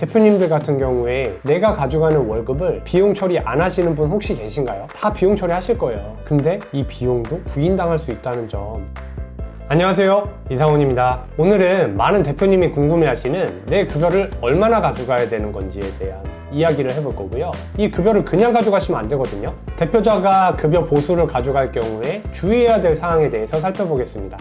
대표님들 같은 경우에 내가 가져가는 월급을 비용 처리 안 하시는 분 혹시 계신가요? 다 비용 처리 하실 거예요. 근데 이 비용도 부인당할 수 있다는 점. 안녕하세요, 이상훈입니다. 오늘은 많은 대표님이 궁금해하시는 내 급여를 얼마나 가져가야 되는 건지에 대한 이야기를 해볼 거고요. 이 급여를 그냥 가져가시면 안 되거든요. 대표자가 급여 보수를 가져갈 경우에 주의해야 될 사항에 대해서 살펴보겠습니다.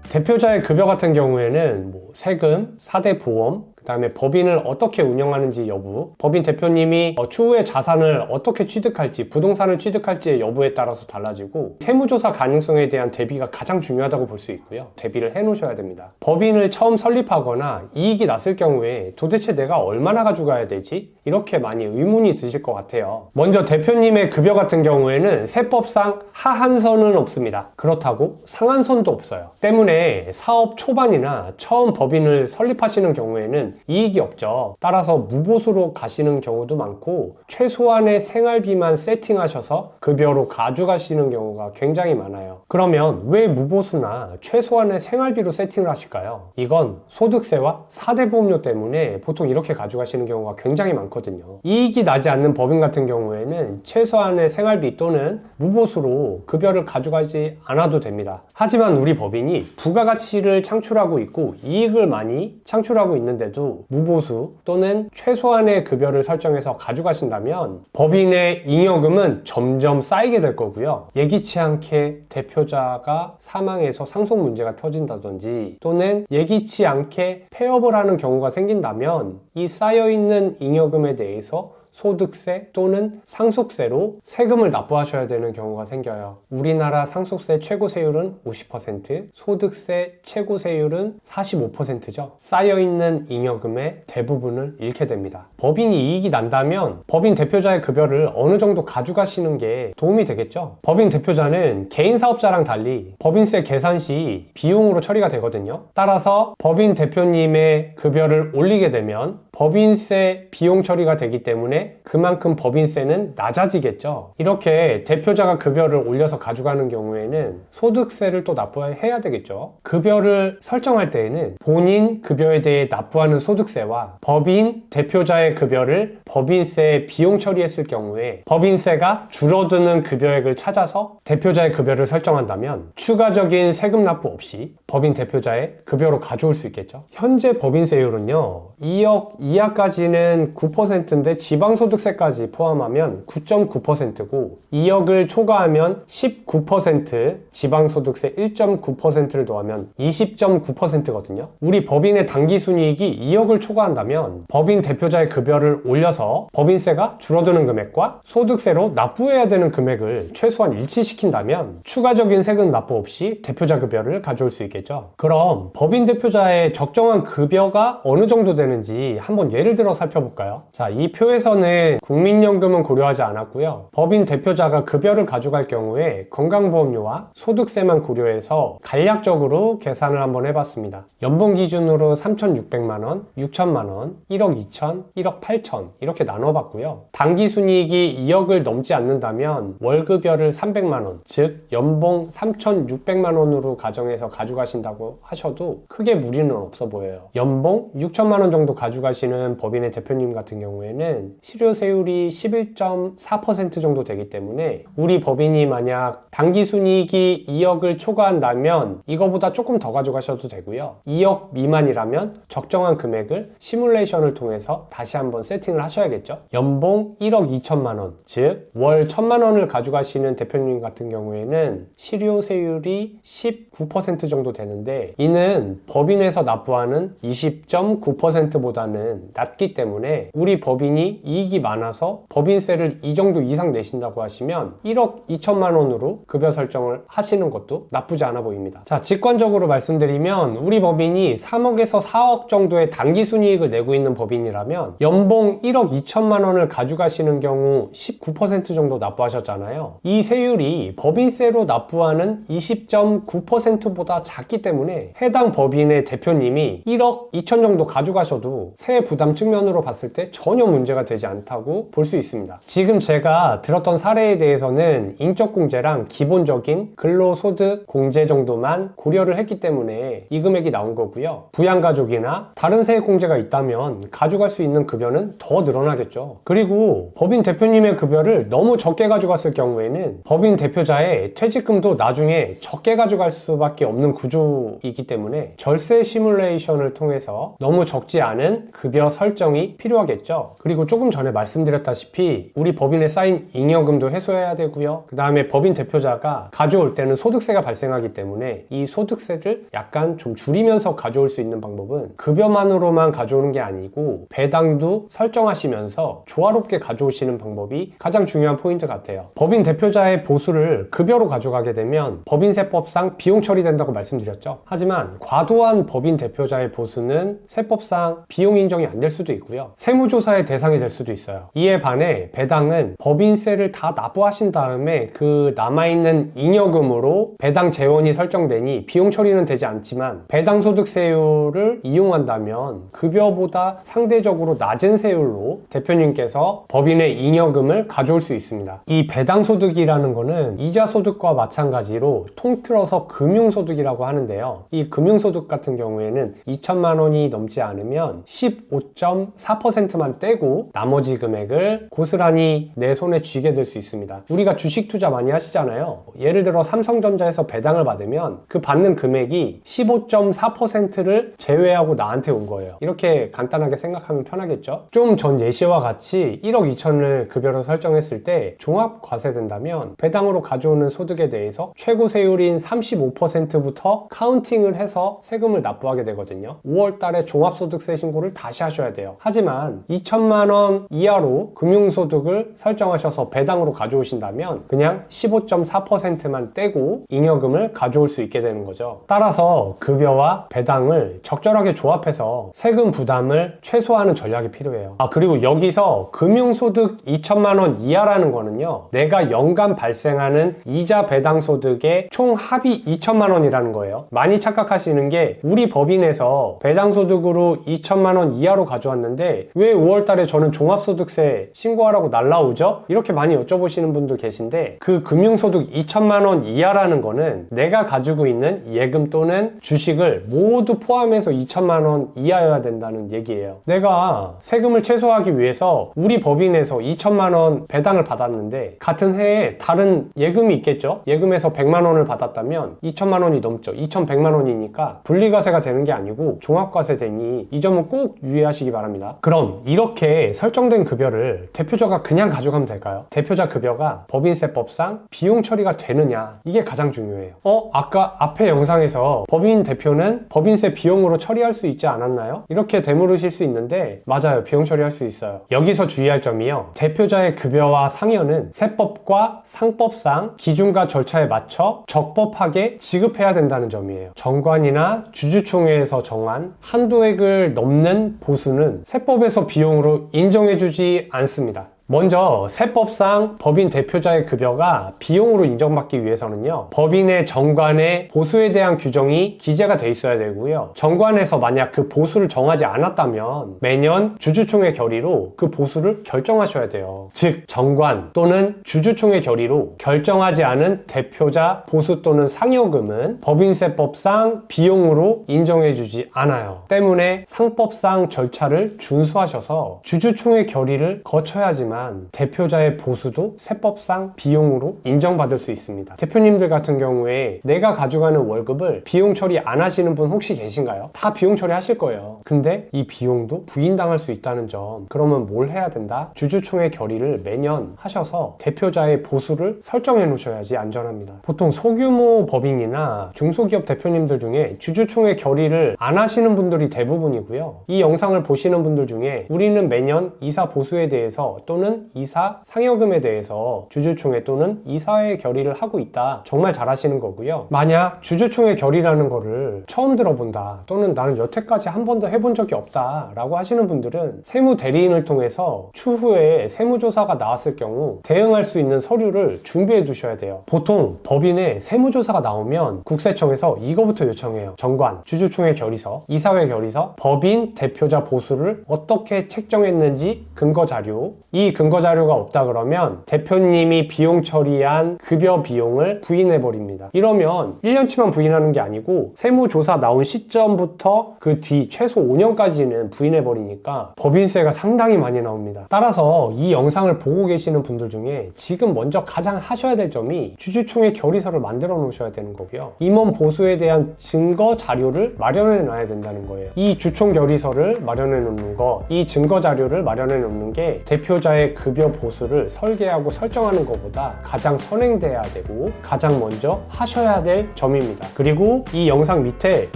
대표자의 급여 같은 경우에는 세금, 4대 보험, 그 다음에 법인을 어떻게 운영하는지 여부, 법인 대표님이 추후에 자산을 어떻게 취득할지, 부동산을 취득할지의 여부에 따라서 달라지고, 세무조사 가능성에 대한 대비가 가장 중요하다고 볼 수 있고요. 대비를 해 놓으셔야 됩니다. 법인을 처음 설립하거나 이익이 났을 경우에 도대체 내가 얼마나 가져가야 되지? 이렇게 많이 의문이 드실 것 같아요. 먼저 대표님의 급여 같은 경우에는 세법상 하한선은 없습니다. 그렇다고 상한선도 없어요. 때문에 사업 초반이나 처음 법인을 설립하시는 경우에는 이익이 없죠. 따라서 무보수로 가시는 경우도 많고, 최소한의 생활비만 세팅하셔서 급여로 가져가시는 경우가 굉장히 많아요. 그러면 왜 무보수나 최소한의 생활비로 세팅을 하실까요? 이건 소득세와 4대 보험료 때문에 보통 이렇게 가져가시는 경우가 굉장히 많거든요. 이익이 나지 않는 법인 같은 경우에는 최소한의 생활비 또는 무보수로 급여를 가져가지 않아도 됩니다. 하지만 우리 법인이 부가가치를 창출하고 있고 이익을 많이 창출하고 있는데도 무보수 또는 최소한의 급여를 설정해서 가져가신다면 법인의 잉여금은 점점 쌓이게 될 거고요. 예기치 않게 대표자가 사망해서 상속 문제가 터진다든지 또는 예기치 않게 폐업을 하는 경우가 생긴다면 이 쌓여있는 잉여금에 대해서 소득세 또는 상속세로 세금을 납부하셔야 되는 경우가 생겨요. 우리나라 상속세 최고세율은 50%, 소득세 최고세율은 45%죠. 쌓여있는 잉여금의 대부분을 잃게 됩니다. 법인이 이익이 난다면 법인 대표자의 급여를 어느 정도 가져가시는 게 도움이 되겠죠. 법인 대표자는 개인 사업자랑 달리 법인세 계산 시 비용으로 처리가 되거든요. 따라서 법인 대표님의 급여를 올리게 되면 법인세 비용 처리가 되기 때문에 그만큼 법인세는 낮아지겠죠. 이렇게 대표자가 급여를 올려서 가져가는 경우에는 소득세를 또 납부해야 되겠죠. 급여를 설정할 때에는 본인 급여에 대해 납부하는 소득세와 법인 대표자의 급여를 법인세 비용 처리했을 경우에 법인세가 줄어드는 급여액을 찾아서 대표자의 급여를 설정한다면 추가적인 세금 납부 없이 법인 대표자의 급여로 가져올 수 있겠죠. 현재 법인세율은요, 2억 이하까지는 9%인데 지방소득세까지 포함하면 9.9%고 2억을 초과하면 19%, 지방소득세 1.9%를 더하면 20.9%거든요. 우리 법인의 당기순이익이 2억을 초과한다면 법인 대표자의 급여를 올려서 법인세가 줄어드는 금액과 소득세로 납부해야 되는 금액을 최소한 일치시킨다면 추가적인 세금 납부 없이 대표자 급여를 가져올 수 있겠죠. 그럼 법인 대표자의 적정한 급여가 어느 정도 되는지 한번 예를 들어 살펴볼까요? 자, 이 표에서는 국민연금은 고려하지 않았고요. 법인 대표자가 급여를 가져갈 경우에 건강보험료와 소득세만 고려해서 간략적으로 계산을 한번 해봤습니다. 연봉 기준으로 3,600만원, 6천만원, 1억 2천, 1억 8천 이렇게 나눠봤고요. 당기순이익이 2억을 넘지 않는다면 월급여를 300만원, 즉 연봉 3,600만원으로 가정해서 가져가신다고 하셔도 크게 무리는 없어 보여요. 연봉 6천만원 정도 가져가시는 법인의 대표님 같은 경우에는 실효세율이 11.4% 정도 되기 때문에 우리 법인이 만약 당기순이익이 2억을 초과한다면 이거보다 조금 더 가져가셔도 되고요. 2억 미만이라면 적정한 금액을 시뮬레이션을 통해서 다시 한번 세팅을 하셔야겠죠. 연봉 1억 2천만원, 즉 월 1,000만원을 가져가시는 대표님 같은 경우에는 실효세율이 19% 정도 되는데 이는 법인에서 납부하는 20.9%보다는 낮기 때문에 우리 법인이 이익이 많아서 법인세를 이 정도 이상 내신다고 하시면 1억 2천만 원으로 급여 설정을 하시는 것도 나쁘지 않아 보입니다. 자, 직관적으로 말씀드리면 우리 법인이 3억에서 4억 정도의 당기순이익을 내고 있는 법인이라면 연봉 1억 2천만 원을 가져가시는 경우 19% 정도 납부하셨잖아요. 이 세율이 법인세로 납부하는 20.9%보다 작기 때문에 해당 법인의 대표님이 1억 2천 정도 가져가셔도 세 세액 부담 측면으로 봤을 때 전혀 문제가 되지 않다고 볼 수 있습니다. 지금 제가 들었던 사례에 대해서는 인적공제랑 기본적인 근로소득 공제 정도만 고려를 했기 때문에 이 금액이 나온 거고요. 부양가족이나 다른 세액공제가 있다면 가져갈 수 있는 급여는 더 늘어나겠죠. 그리고 법인 대표님의 급여를 너무 적게 가져갔을 경우에는 법인 대표자의 퇴직금도 나중에 적게 가져갈 수밖에 없는 구조이기 때문에 절세 시뮬레이션을 통해서 너무 적지 않은 급여 설정이 필요하겠죠. 그리고 조금 전에 말씀드렸다시피 우리 법인에 쌓인 잉여금도 해소해야 되고요. 그 다음에 법인 대표자가 가져올 때는 소득세가 발생하기 때문에 이 소득세를 약간 좀 줄이면서 가져올 수 있는 방법은 급여만으로만 가져오는 게 아니고 배당도 설정하시면서 조화롭게 가져오시는 방법이 가장 중요한 포인트 같아요. 법인 대표자의 보수를 급여로 가져가게 되면 법인세법상 비용 처리된다고 말씀드렸죠. 하지만 과도한 법인 대표자의 보수는 세법상 비용 인정이 안 될 수도 있고요. 세무조사의 대상이 될 수도 있어요. 이에 반해 배당은 법인세를 다 납부하신 다음에 그 남아있는 잉여금으로 배당 재원이 설정되니 비용 처리는 되지 않지만 배당소득세율을 이용한다면 급여보다 상대적으로 낮은 세율로 대표님께서 법인의 잉여금을 가져올 수 있습니다. 이 배당소득이라는 거는 이자소득과 마찬가지로 통틀어서 금융소득이라고 하는데요. 이 금융소득 같은 경우에는 2천만 원이 넘지 않으면 15.4%만 떼고 나머지 금액을 고스란히 내 손에 쥐게 될 수 있습니다. 우리가 주식 투자 많이 하시잖아요. 예를 들어 삼성전자에서 배당을 받으면 그 받는 금액이 15.4%를 제외하고 나한테 온 거예요. 이렇게 간단하게 생각하면 편하겠죠? 좀 전 예시와 같이 1억 2천을 급여로 설정했을 때 종합과세된다면 배당으로 가져오는 소득에 대해서 최고 세율인 35%부터 카운팅을 해서 세금을 납부하게 되거든요. 5월 달에 종합소득세 신고를 다시 하셔야 돼요. 하지만 2천만 원 이하로 금융소득을 설정하셔서 배당으로 가져오신다면 그냥 15.4%만 떼고 잉여금을 가져올 수 있게 되는 거죠. 따라서 급여와 배당을 적절하게 조합해서 세금 부담을 최소화하는 전략이 필요해요. 그리고 여기서 금융소득 2천만 원 이하라는 거는요, 내가 연간 발생하는 이자 배당 소득의 총 합이 2천만 원이라는 거예요. 많이 착각하시는 게 우리 법인에서 배당 소득으로 2천만 원 이하로 가져왔는데 왜 5월 달에 저는 종합소득세 신고하라고 날라오죠? 이렇게 많이 여쭤보시는 분들 계신데 그 금융소득 2천만 원 이하라는 거는 내가 가지고 있는 예금 또는 주식을 모두 포함해서 2천만 원 이하여야 된다는 얘기예요. 내가 세금을 최소화하기 위해서 우리 법인에서 2천만 원 배당을 받았는데 같은 해에 다른 예금이 있겠죠? 예금에서 100만 원을 받았다면 2천만 원이 넘죠. 2,100만 원이니까 분리과세가 되는 게 아니고 종합과세 되니 이 점은 꼭 유의하시기 바랍니다. 그럼 이렇게 설정된 급여를 대표자가 그냥 가져가면 될까요? 대표자 급여가 법인세법상 비용 처리가 되느냐, 이게 가장 중요해요. 아까 앞에 영상에서 법인 대표는 법인세 비용으로 처리할 수 있지 않았나요? 이렇게 되물으실 수 있는데 맞아요. 비용 처리할 수 있어요. 여기서 주의할 점이요, 대표자의 급여와 상여는 세법과 상법상 기준과 절차에 맞춰 적법하게 지급해야 된다는 점이에요. 정관이나 주주총회에서 정한 한도액을 넘는 보수는 세법에서 비용으로 인정해주지 않습니다. 먼저 세법상 법인 대표자의 급여가 비용으로 인정받기 위해서는요, 법인의 정관에 보수에 대한 규정이 기재가 돼 있어야 되고요. 정관에서 만약 그 보수를 정하지 않았다면 매년 주주총회 결의로 그 보수를 결정하셔야 돼요. 즉 정관 또는 주주총회 결의로 결정하지 않은 대표자 보수 또는 상여금은 법인세법상 비용으로 인정해주지 않아요. 때문에 상법상 절차를 준수하셔서 주주총회 결의를 거쳐야지만 대표자의 보수도 세법상 비용으로 인정받을 수 있습니다. 대표님들 같은 경우에 내가 가져가는 월급을 비용 처리 안 하시는 분 혹시 계신가요? 다 비용 처리 하실 거예요. 근데 이 비용도 부인당할 수 있다는 점, 그러면 뭘 해야 된다? 주주총회 결의를 매년 하셔서 대표자의 보수를 설정해 놓으셔야지 안전합니다. 보통 소규모 법인이나 중소기업 대표님들 중에 주주총회 결의를 안 하시는 분들이 대부분이고요. 이 영상을 보시는 분들 중에 우리는 매년 이사 보수에 대해서 또는 또는 이사 상여금에 대해서 주주총회 또는 이사회 결의를 하고 있다. 정말 잘하시는 거고요. 만약 주주총회 결의라는 거를 처음 들어본다 또는 나는 여태까지 한 번도 해본 적이 없다 라고 하시는 분들은 세무대리인을 통해서 추후에 세무조사가 나왔을 경우 대응할 수 있는 서류를 준비해 두셔야 돼요. 보통 법인에 세무조사가 나오면 국세청에서 이거부터 요청해요. 정관, 주주총회 결의서, 이사회 결의서, 법인 대표자 보수를 어떻게 책정했는지 근거 자료. 이 근거 자료가 없다 그러면 대표님이 비용 처리한 급여 비용을 부인해 버립니다. 이러면 1년치만 부인하는 게 아니고 세무조사 나온 시점부터 그 뒤 최소 5년까지는 부인해 버리니까 법인세가 상당히 많이 나옵니다. 따라서 이 영상을 보고 계시는 분들 중에 지금 먼저 가장 하셔야 될 점이 주주총회 결의서를 만들어 놓으셔야 되는 거고요. 임원 보수에 대한 증거 자료를 마련해 놔야 된다는 거예요. 이 주총 결의서를 마련해 놓는 거, 이 증거 자료를 마련해 놓는 게 대표자의 급여 보수를 설계하고 설정하는 것보다 가장 선행돼야 되고 가장 먼저 하셔야 될 점입니다. 그리고 이 영상 밑에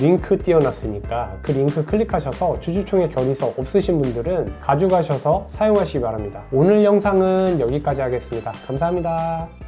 링크 띄워놨으니까 그 링크 클릭하셔서 주주총회 결의서 없으신 분들은 가져가셔서 사용하시기 바랍니다. 오늘 영상은 여기까지 하겠습니다. 감사합니다.